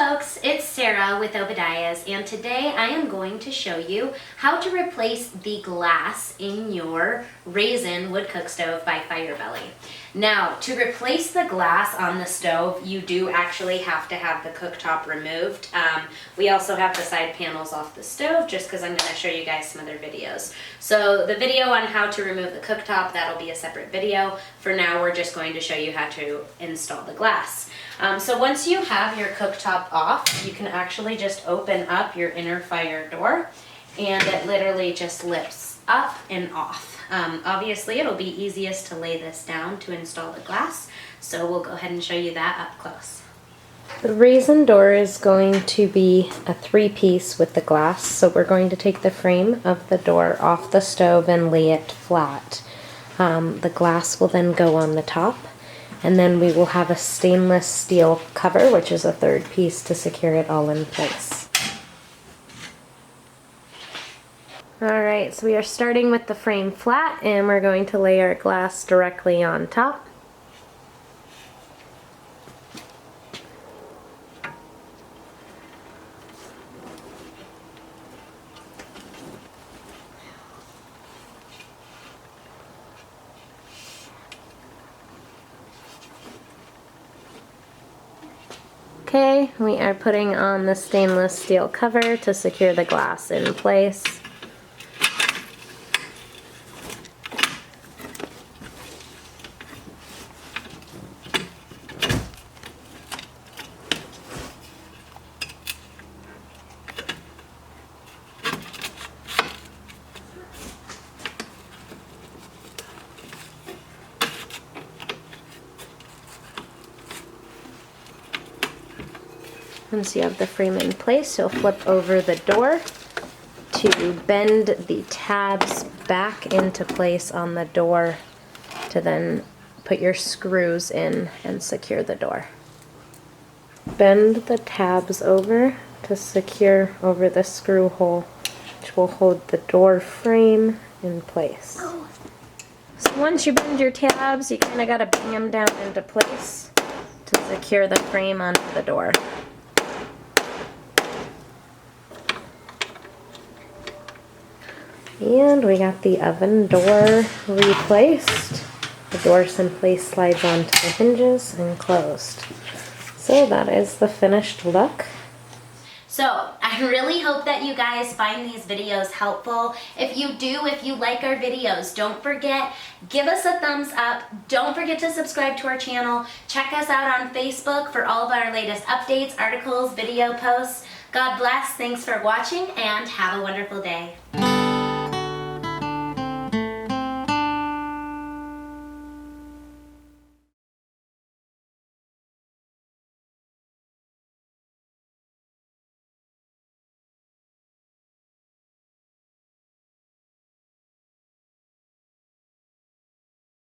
folks, it's Sarah with Obadiah's, and today I am going to show you how to replace the glass in your Razen wood cook stove by Firebelly. Now, to replace the glass on the stove, you do actually have to have the cooktop removed. We also have the side panels off the stove just because I'm going to show you guys some other videos. So the video on how to remove the cooktop, that'll be a separate video. For now, we're just going to show you how to install the glass. So once you have your cooktop off, you can actually just open up your inner fire door and it literally just lifts up and off. Obviously it'll be easiest to lay this down to install the glass, so we'll go ahead and show you that up close. The Razen door is going to be a 3-piece with the glass, so we're going to take the frame of the door off the stove and lay it flat. The glass will then go on the top, and then we will have a stainless steel cover, which is a 3rd piece to secure it all in place. Alright, so we are starting with the frame flat, and we're going to lay our glass directly on top. Okay, we are putting on the stainless steel cover to secure the glass in place. Once you have the frame in place, you'll flip over the door to bend the tabs back into place on the door to then put your screws in and secure the door. Bend the tabs over to secure over the screw hole, which will hold the door frame in place. So once you bend your tabs, you kind of got to bring them down into place to secure the frame onto the door. And we got the oven door replaced. The door simply slides onto the hinges and closed. So that is the finished look. So I really hope that you guys find these videos helpful. If you do, if you like our videos, don't forget, give us a thumbs up. Don't forget to subscribe to our channel. Check us out on Facebook for all of our latest updates, articles, video posts. God bless. Thanks for watching and have a wonderful day.